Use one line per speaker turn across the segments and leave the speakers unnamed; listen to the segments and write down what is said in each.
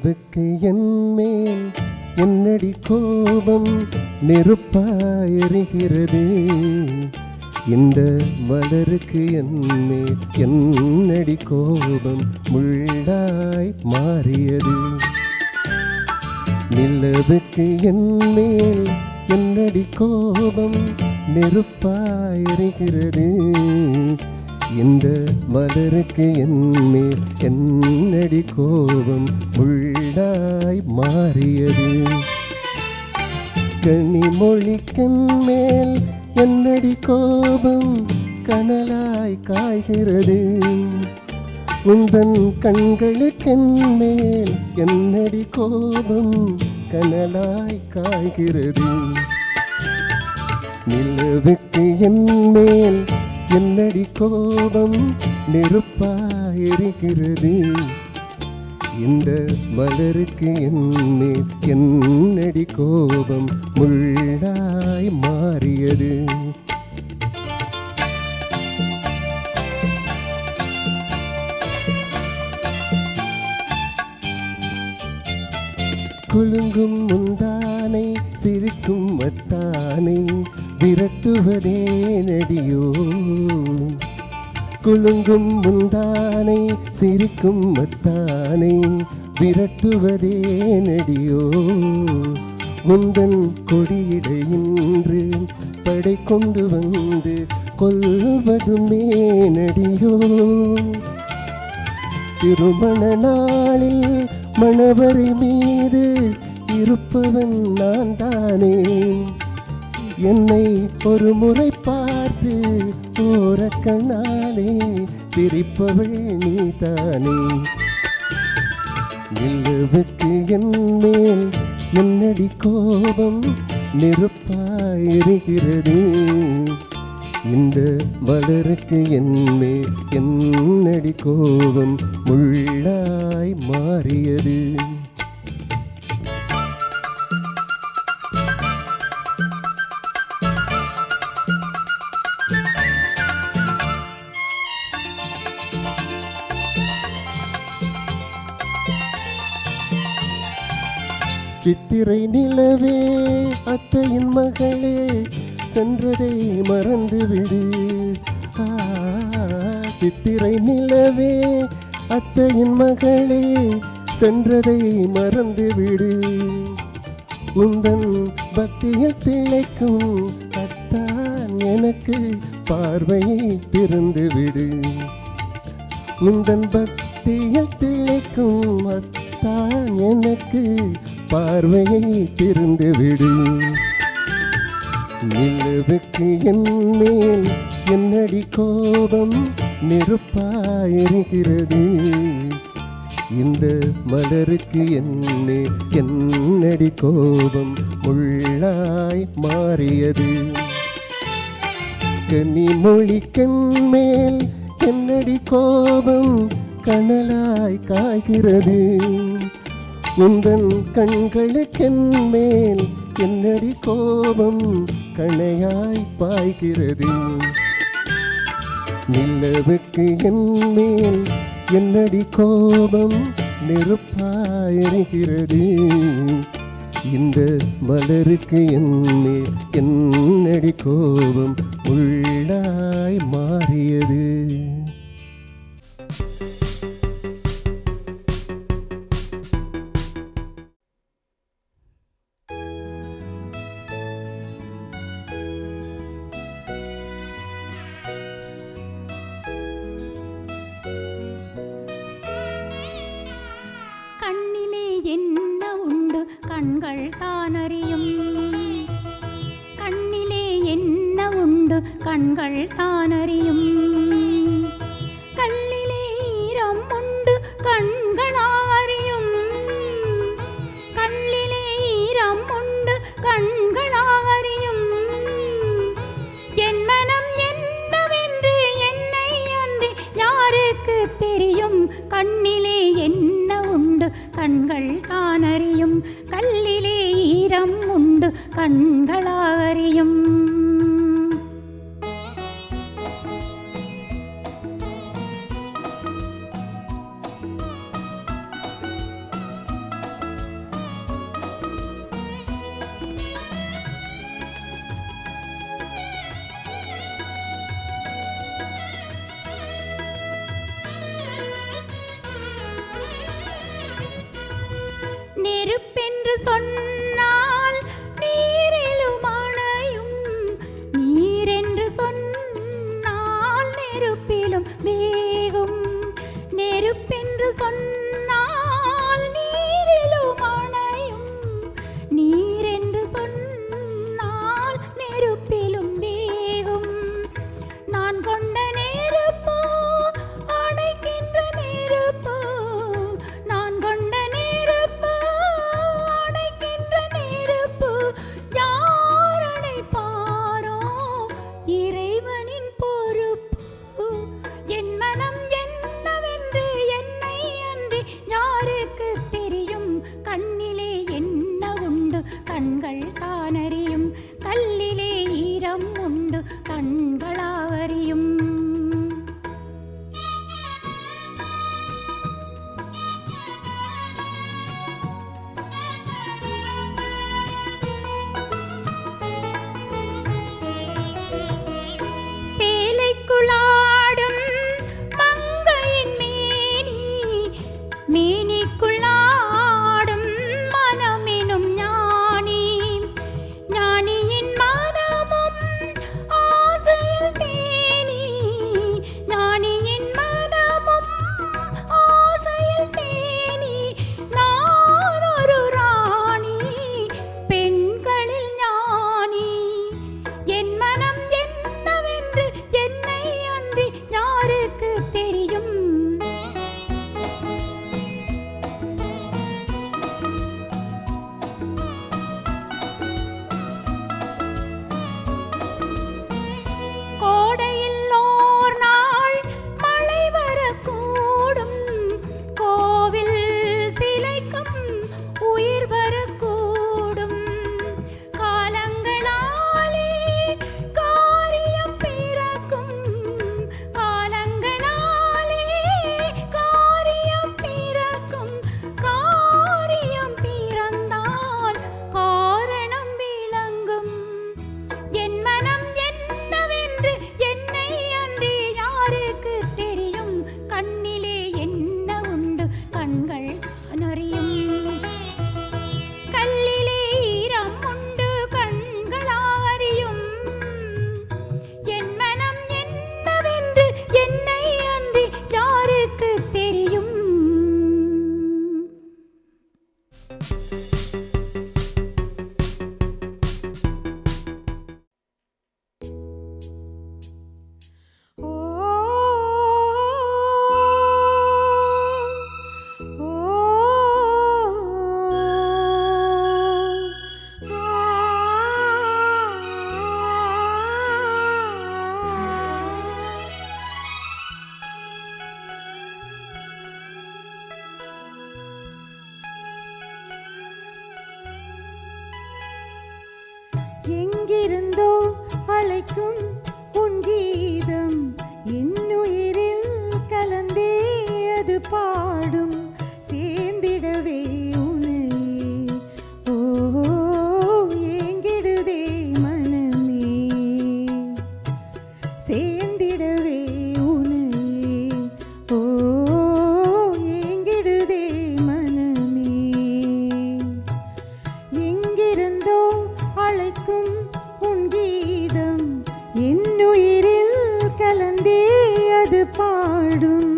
நிலவுக்கு என்மேல் என்னடி கோபம் நெருப்பாயிருக்கிறது, இந்த மலருக்கு என்மேல் என்னடி கோபம் முள்ளாய் மாறியது. நிலவுக்கு என்மேல் என்னடி கோபம் நெருப்பாயிருக்கிறது, இந்த மலருக்கு என்மேல் என்னடி கோபம் முள்ளாய் மாறியது. கனிமொழிக்கென்மேல் என்னடி கோபம் கனலாய் காய்கிறது, உந்தன் கண்களுக்கென்மேல் என்னடி கோபம் கனலாய் காய்கிறது. நிலவுக்கு என்மேல் என்னடி கோபம் நெருப்பாயிருக்கிறது, இந்த மலருக்கு என்மேல் என்னடி கோபம் முள்ளாய் மாறியது. குலுங்கும் முந்தானை சிரிக்கும் மத்தானை விரட்டுவதே நடியோ, குலுங்கும் முந்தானை சிரிக்கும் மத்தானை விரட்டுவதே நடியோ, முந்தன் கொடியிடையின்று படை கொண்டு வந்து கொல்வதுமே நடியோ. திருமண நாளில் மணவரை மீது இருப்பவன் நான் தானே, என்னை ஒரு முறை பார்த்து ஓரக்கண்ணாலே சிரிப்பவள் நீ தானே. நிலவுக்கு என்மேல் என்னடி கோபம் நெருப்பாயிருக்கிறது, இந்த மலருக்கு என்மேல் என்னடி கோபம் முள்ளாய் மாறியது. சித்திரை நிலவே அத்தையின் மகளே சென்றதை மறந்துவிடு, சித்திரை நிலவே அத்தையின் மகளே சென்றதை மறந்துவிடு, உந்தன் பக்தியில் திளைக்கும் அத்தான் எனக்கு பார்வையை திறந்துவிடு, உந்தன் பக்தியில் திளைக்கும் அத்தான் எனக்கு பார்வையை திறந்துவிடு. நிலவுக்கு என்மேல் என்னடி கோபம் நெருப்பாயிருக்கிறது, இந்த மலருக்கு என்மேல் என்னடி கோபம் முள்ளாய் மாறியது. கனிமொழிக்கென்மேல் என்னடி கோபம் கனலாய் காய்கிறது, உந்தன் கண்களுக்கென்மேல் என்னடி கோபம் கணையாய் பாய்கிறது. நிலவுக்கு என்மேல் என்னடி கோபம் நெருப்பாயிருக்கிறது, இந்த மலருக்கு என்மேல் என்னடி கோபம் முள்ளாய் மாறியது.
கண்ணிலே என்ன உண்டு கண்கள் தானறியும், கண்ணிலே என்ன உண்டு கண்கள் தானறியும், கல்லிலே ஈரம் உண்டு கண்களாரியும், கல்லிலே ஈரம் உண்டு கண்களாரியும், என் மனம் என்னவென்று என்னை அன்றி யாருக்கு தெரியும், கண்ணிலே என்ன உண்டு கண்கள் தானறியும், கல்லிலே ஈரம் உண்டு கண்களாரியும். என்று சொன்னால் நீரிலும் அணையும், நீரென்று சொன்னால் நெருப்பிலும் வேகும், நெருப்பென்று சொன்னால் நீரிலும் அணையும், நீரென்று சொன்னால் நெருப்பிலும் வேகும். நான் கொண்ட நெருப்பு அணைக்கின்ற நெருப்பு, நான் கொண்ட நெருப்பு அணைக்கின்ற நெருப்பு, யார் அணைப்பாரோ இறைவனின் பொறுப்பு. என் மனம் என்னவென்று என்னை அன்றி யாருக்கு தெரியும்? கண்ணிலே என்ன உண்டு கண்கள் தான் அறியும், கல்லிலே ஈரம் உண்டு கண்களால் அறியும். சேலைக்குள்ளாடும் மங்கையின் மேனி, மேனிக்குள்ளாடும் மனமெனும் ஞானி, ஞானியின் மனமும் ஆசையில் தேனி, ஞானியின் மனமும் ஆசையில் தேனி. நான் ஒரு ராணி, பெண்களில் ஞானி. என் மனம் என்னவென்று என்னை அன்றி யாருக்கு தெரியும்? கோடையில் ஓர் நாள் மழை வரக்கூடும், கோவில் சிலைக்கும் உயிர் வரக்கூடும். காலங்களாலே காரியம் பிறக்கும், காலங்களாலே காரியம் பிறக்கும். காரியம் பிறந்தால் காரணம் விளங்கும். என் மனம் என்னவென்று என்னை அன்றி யாருக்கு தெரியும்? கண்ணிலே என்ன உண்டு கண்கள் தான் அறியும், கல்லிலே ஈரம் உண்டு கண்களால் அறியும். என் மனம் என்னவென்று என்னை அன்றி யாருக்கு தெரியும்? ஓ ஓ எங்கிருந்தோ அழைக்கும் உன் கீதம், என்னுயிரில் கலந்தே அது பாடும், சேர்ந்திடவே உன்னையே. ஓ ஏங்கிடுதே மனமே, சேர்ந்திடவே உன்னையே. ஓ ஏங்கிடுதே மனமே. எங்கிருந்தோ அழைக்கும் உன் கீதம், என்னுயிரில் கலந்தே அது பாடும்.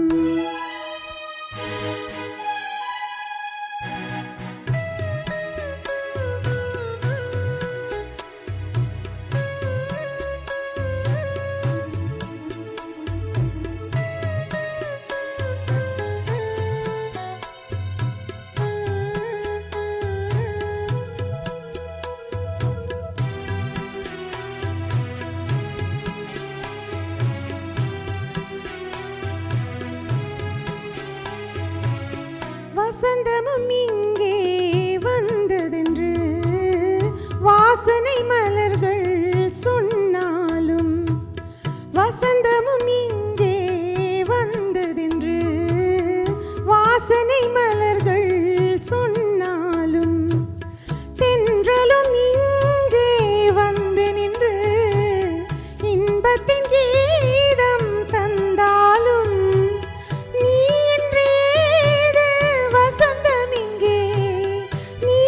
வசந்தமும் இங்கே வந்ததென்று வாசனை மலர்கள் சொன்னாலும், வசந்தமும் இங்கே வந்ததென்று வாசனை மலர்கள் சொன்னாலும், தென்றலும் இங்கே வந்து நின்று இன்பத்தின் கீதம் தந்தாலும், நீ என்றேது வசந்தம் இங்கே, நீ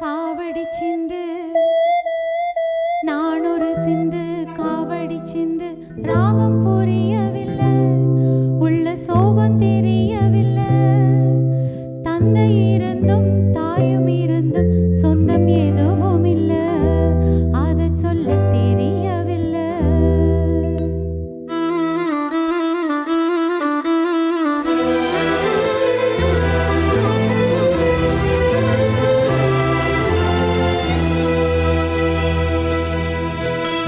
காவடி சிந்து நான் ஒரு சிந்து காவடி சிந்து ராகம் புரியவில்லை உள்ள சோகம் தெரியவில்லை தந்தை இருந்தும் தாயும் இருந்தும் சொந்தம் எதுவும் இல்லை அதை சொல்ல தெரியவில்லை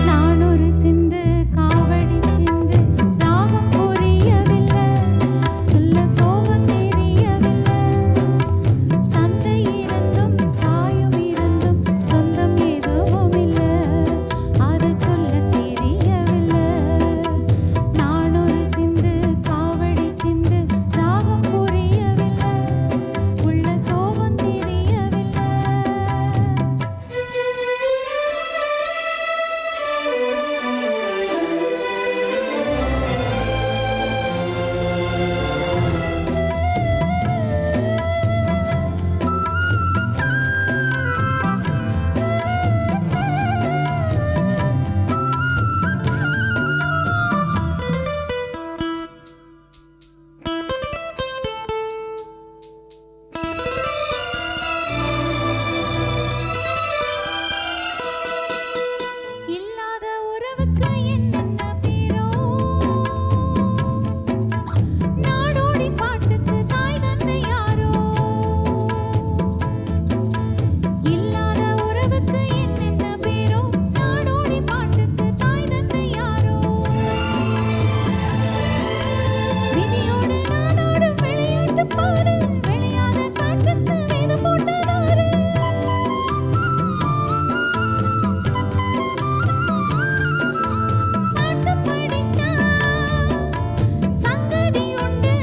நான் ஒரு சிந்து காவடி சிந்து ராகம் புரியவில்லை சொல்ல சோகம் தெரியவில்லை தந்தை இருந்தும் தாயும் இருந்தும் சொந்தம் எதுவும் இல்லை அதை சொல்ல தெரியவில்லை நான் ஒரு சிந்து காவடி சிந்து ராகம் புரியவில்லை உள்ள சோகம் தெரியவில்லை இல்லாத உறவுக்கு என்னென்ன பேரோ நாடோடி பாட்டுக்கு தாய் தந்தை யாரோ இல்லாத உறவுக்கு என்னென்ன பேரோ நாடோடி பாட்டுக்கு தாய் தந்தை யாரோ விதியோடு நானோடு விளையாட்டு பாரு விளையாத காட்டுக்கு வேதம் போட்டதாரு பாட்டு படிச்சா சங்கதி உண்டு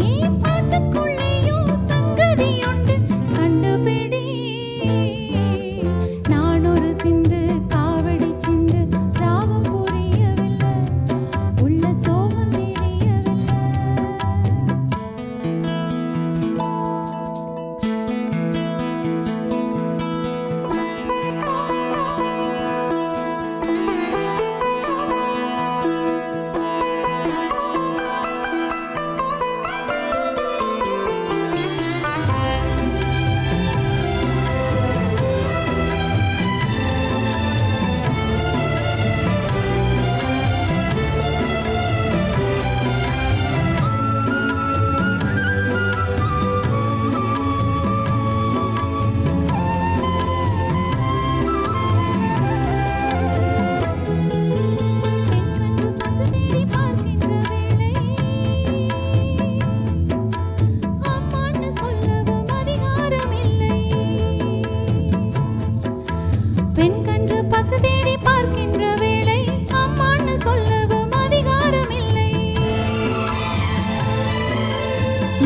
ஏன் பாட்டுக்குள்ளேயும் சங்கதி உண்டு கண்டுபிடி நான் ஒரு சிந்து காவடி சிந்து ராகம் புரியவில்லை உள்ள சோகம் தெரியவில்லை பெண்கண்டு பசு தேடி பார்க்கின்ற வேளை அம்மான்னு சொல்லவும் அதிகாரம் இல்லை பெண்கன்று பசு தேடி பார்க்கின்ற வேளை அம்மான்னு சொல்லவும் அதிகாரம் இல்லை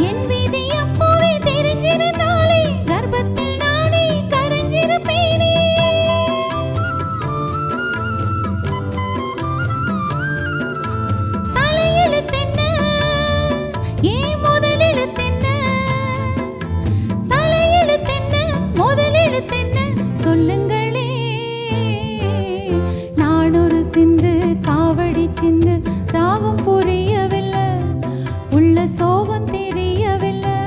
என் விதி அப்போதே தெரிஞ்சிருந்தாலே கர்ப்பத்தில் நானே கரைஞ்சிருப்பேனே தலையெழுத்தென்ன ஏன் முதலெழுத்தென்ன தலையெழுத்தென்ன முதலெழுத்தென்ன சொல்லுங்களே நான் ஒரு சிந்து காவடி சிந்து ராகம் புரியவில்லை உள்ள சோகம் தெரியவில்லை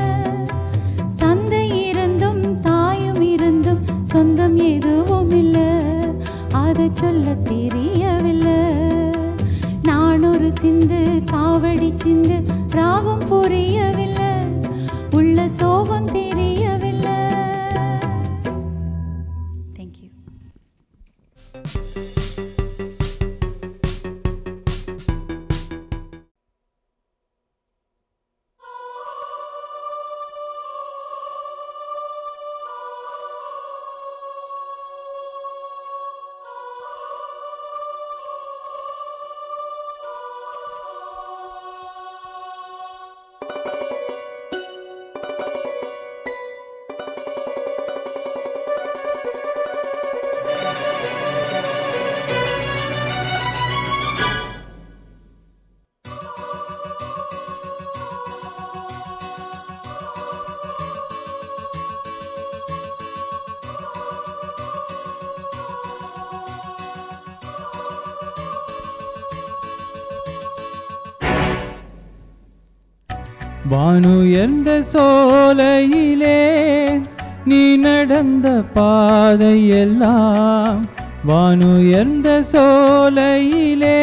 தந்தை இருந்தும் தாயும் இருந்தும் சொந்தம் எதுவும் இல்லை அதை சொல்ல தெரியவில்லை நான் ஒரு சிந்து காவடி சிந்து ராகம் புரியவில்லை உள்ள சோகம் தெரியவில்லை தேங்க்யூ
வானுயர்ந்த சோலையிலே நீ நடந்த பாதையெல்லாம், வானுயர்ந்த சோலையிலே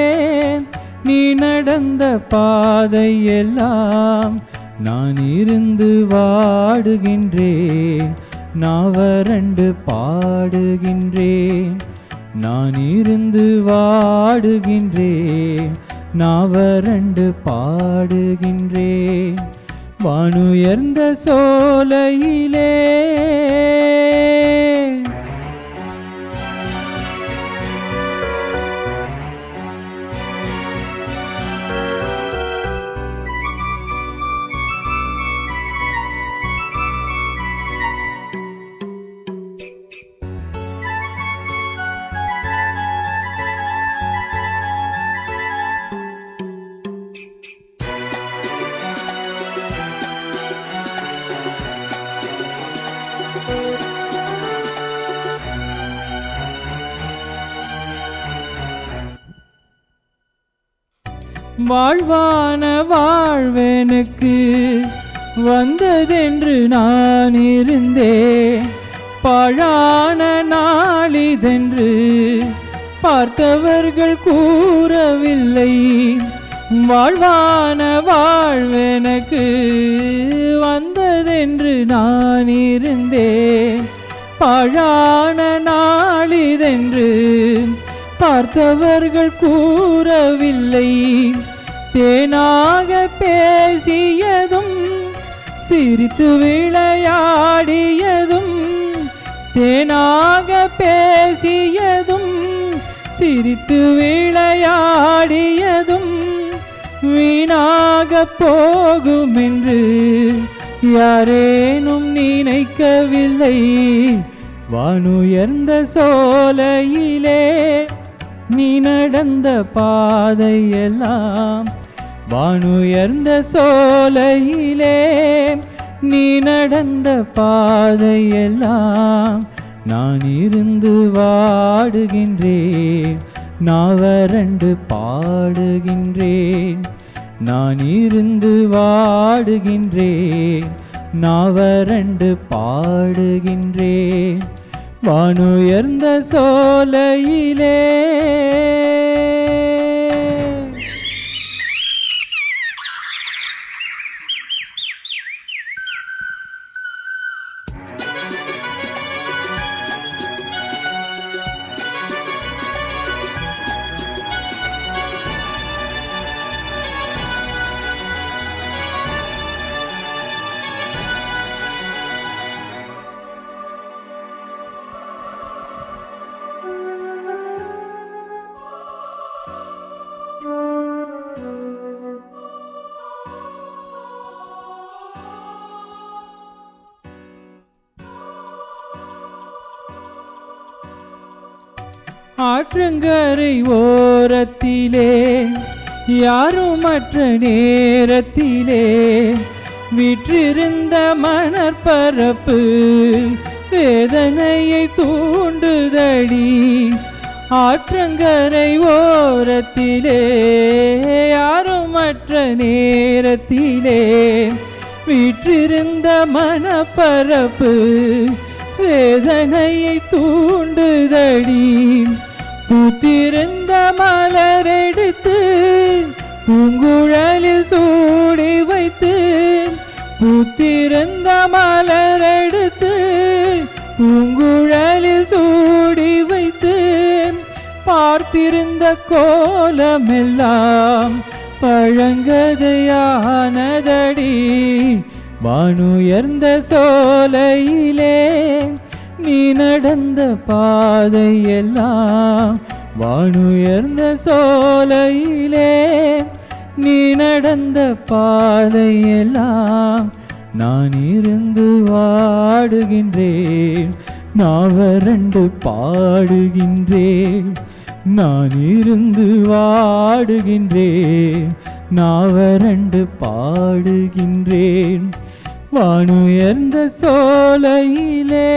நீ நடந்த பாதையெல்லாம் நான் இருந்து வாடுகின்றேன், நான் வறண்டு பாடுகின்றேன். நான் இருந்து வாடுகின்றேன், நான் வறண்டு பாடுகின்றேன். வானுயர்ந்த சோலையிலே வாழ்வான வாழ்வெனுக்கு வந்ததென்று நான் இருந்தேன், பாழான நாளிதென்று பார்த்தவர்கள் கூறவில்லை. வாழ்வான வாழ்வெனக்கு வந்ததென்று நான் இருந்தேன், பாழான நாளிதென்று பார்த்தவர்கள் கூறவில்லை. தேனாக பேசியதும் சிரித்து விளையாடியதும், தேனாக பேசியதும் சிரித்து விளையாடியதும் வீணாக போகும் என்று யாரேனும் நினைக்கவில்லை. வானுயர்ந்த சோலையிலே நீ நடந்த பாதையெல்லாம், வானுயர்ந்த சோலையிலே நீ நடந்த பாதையெல்லாம் நான் இருந்து வாடுகின்றேன், நான் வறண்டு பாடுகின்றேன். நான் இருந்து வாடுகின்றேன், நான் வறண்டு பாடுகின்றேன். வானுயர்ந்த சோலையிலே ஆற்றங்கரை ஓரத்திலே யாருமற்ற நேரத்திலே விற்றிருந்த மணற்பரப்பு வேதனையை தூண்டுதடி. ஆற்றங்கரை ஓரத்திலே யாருமற்ற நேரத்திலே விற்றிருந்த மணப்பரப்பு வேதனையை தூண்டுதடி. பூத்திருந்த மலரெடுத்து பூங்குழலில் சூடி வைத்து, பூத்திருந்த மலரெடுத்து பூங்குழலில் சூடி வைத்து பார்த்திருந்த கோலமெல்லாம் பழங்கதையானதடி. வானுயர்ந்த சோலையிலே நீ நடந்த பாதையெல்லாம், வானுயர்ந்த சோலையிலே நீ நடந்த பாதையெல்லாம் நான் இருந்து வாடுகின்றேன், நான் வறண்டு பாடுகின்றேன். நான் இருந்து வாடுகின்றேன், நான் வறண்டு பாடுகின்றேன். வானுயர்ந்த சோலையிலே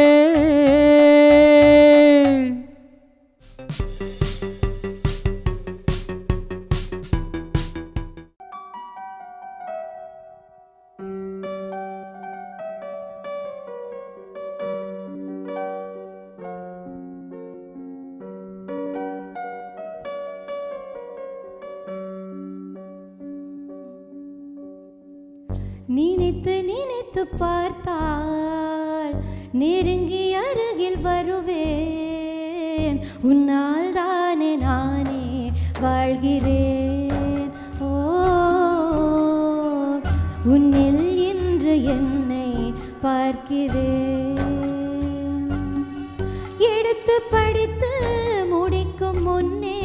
நினைத்து நினைத்து பார்த்தால் நெருங்கி அருகில் வருவேன். உன்னால் தானே நானே வாழ்கிறேன். ஓ, உன்னில் இன்று என்னை பார்க்கிறேன். எடுத்து படித்து முடிக்கும் முன்னே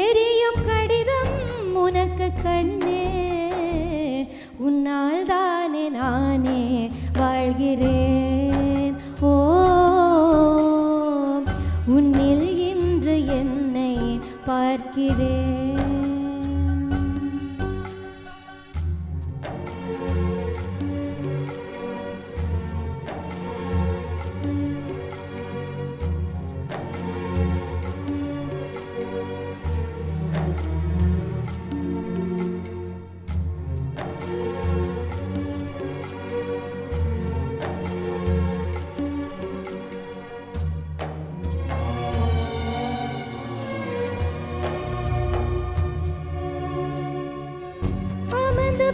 எரியும் கடிதம் உனக்கு கண்ணே. உன்னால் தானே நானே வாழ்கிறேன். ஓ, உன்னில் இன்று என்னை பார்க்கிறேன்.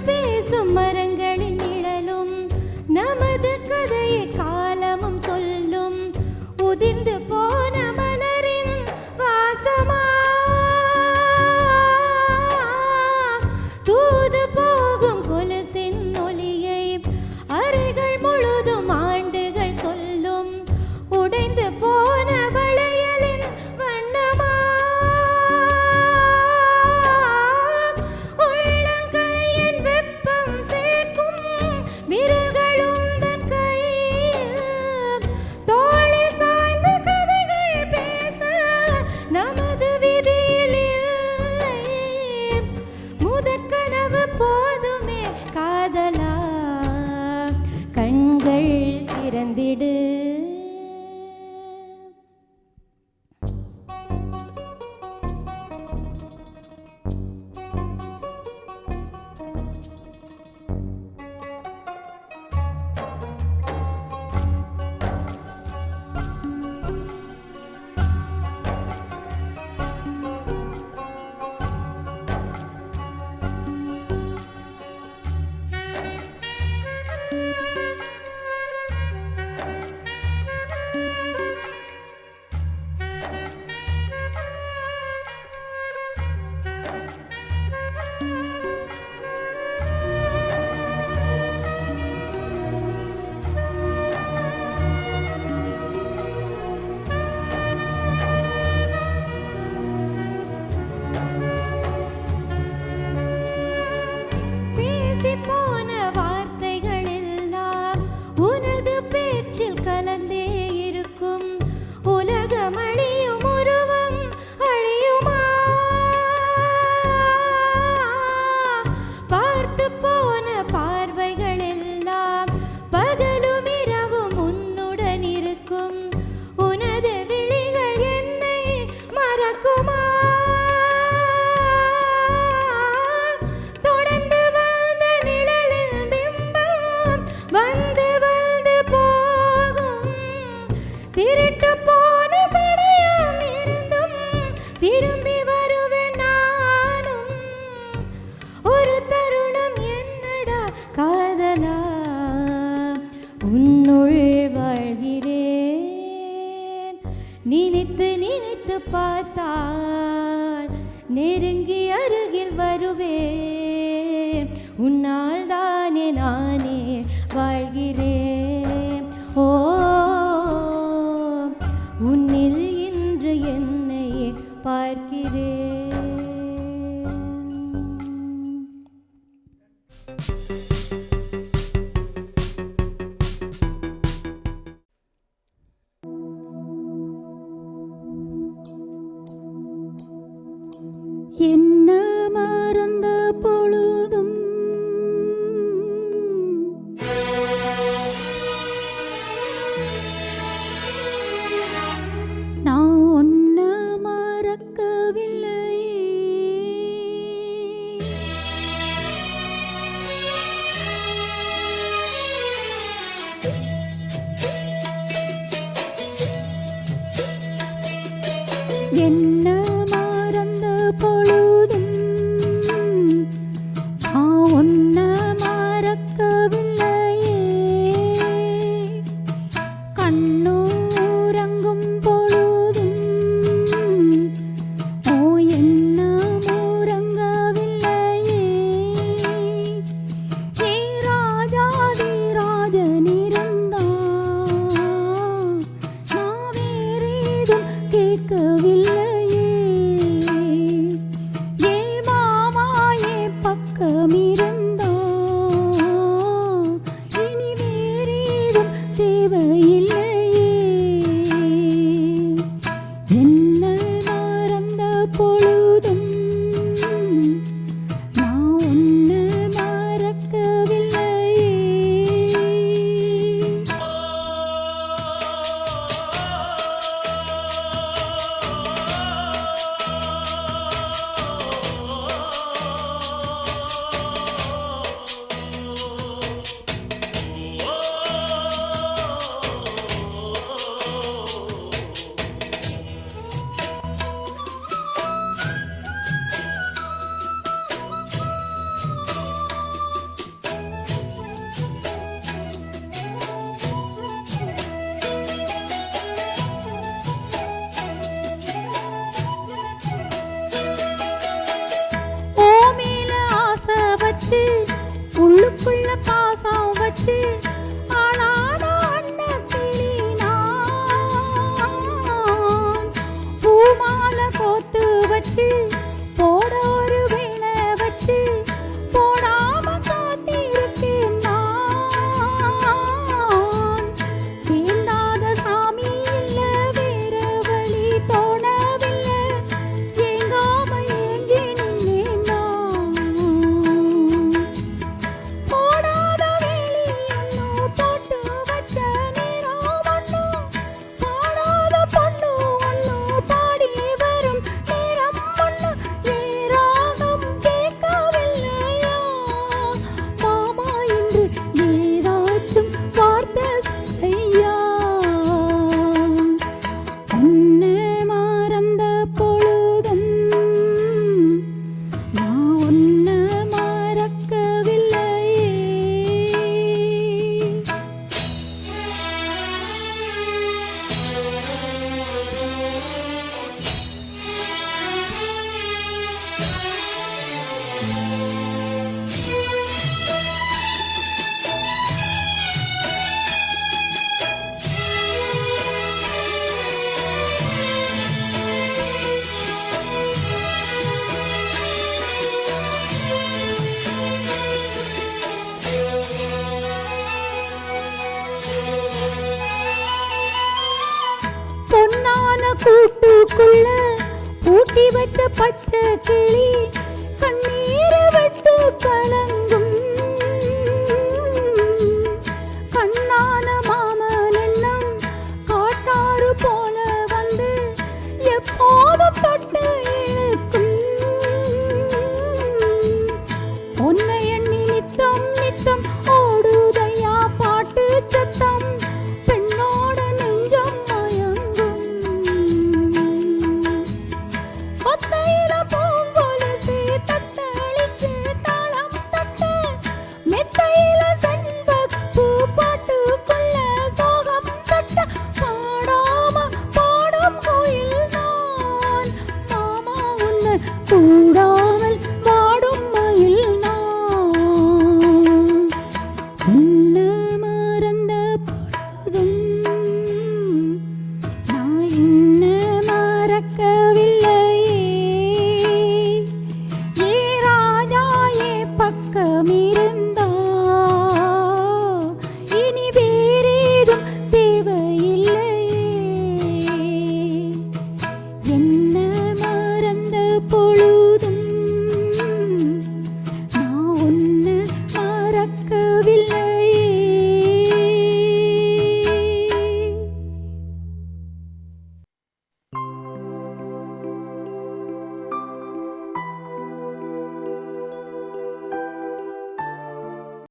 பேசும் மரங்களின் நிழலும் நமது கதையை காலமும் சொல்லும். உதிர்ந்து போன மலரின் வாசமா தூது போகும் கொலுசின் ஒலியை அறைகள் முழுதும் ஆண்டுகள் சொல்லும். உடைந்து போன வளையலின் வண்ணமா கண்கள் திறந்திடு. போன வார்த்தைகள் எல்லாம் உனது பேச்சில் கலந்தே இருக்கும். உலகம் அழியும் உருவம் அழியுமா? பார்த்து போன பார்வைகள் எல்லாம் பகலும் இரவும் உன்னுடன் இருக்கும். உனது விழிகள் என்னை மறக்குமா? வந்து வந்து போகும் திருட்டு போன தடையும் இருந்தும் திரும்பி வருவேன் நானும். ஒரு தருணம் என்னடா காதலா உன்னுள் வாழ்கிறேன். நினைத்து நினைத்து பார்த்தால் நெருங்கி அருகில் வருவேன். உன்னால் தானே நானே வாழ்கிறேன். ஓ, உன்னில் இன்று என்னை பார்க்கிறேன். என்ன மறந்த பொழுதும் நான் ஒன்ன மறக்கவில்லை. என்ன மறந்த பொழுதும் நான் ஒன்ன மறக்கவில்லை. தேவையில்லையே என்ன மறந்த பொழுதும் நான் உன்னை மறக்கவில்லையே. ஓ மேல ஆசை வச்சு உள்ளுக்குள்ள பாசம் வச்சு ஆளான அன்னக்கிளி நான் பூமாலை கோத்து வச்சு போட ஒரு வேளை வச்சு போடாம காத்திருக்கேன் நான். வேண்டாத சாமி இல்ல வேற வழி தோணவில்லை ஏங்காம ஏங்கி நின்னேன் நான். போடாத வேலி ஒன்னும் போட்டு வச்ச நேரம் ஒன்னும் பாடாத பொண்ணு ஒன்னும் பாடி வரும் நேரம் ஒன்னு ஏராகம் கேட்கவில்லையா மாமா என்று ஏதாச்சும் வார்த்தை சொல்லையா. உன்னை மறந்த பொழுதும் நான் உன்னை மறக்கவில்லையே. பொன்னான கூட்டுக்குள்ள பூட்டி வச்ச பச்சை கிளி கண்ணீர் விட்டு கலங்கும் கண்ணான மாமன் எண்ணம் காட்டாறு போல வந்து எப்போதும் தொட்டு இழுக்கும். உன்னை எண்ணி நித்தம் நித்தம் ஓடுதையா பாட்டு சத்தம் பெண்ணோட நெஞ்சம் மயங்கும். ஒத்தையில பூங்கொலுசு தத்தளிச்சு தாளம் தட்டு மெத்தையில செண்பகப்பூ பாட்டுக்குள்ள சோகம் தட்ட பாடாம பாடும் கோயில் நான் மாமா உன்னை கூடாமல் வாடும் மயில் நான். உன்னை மறந்த பொழுதும்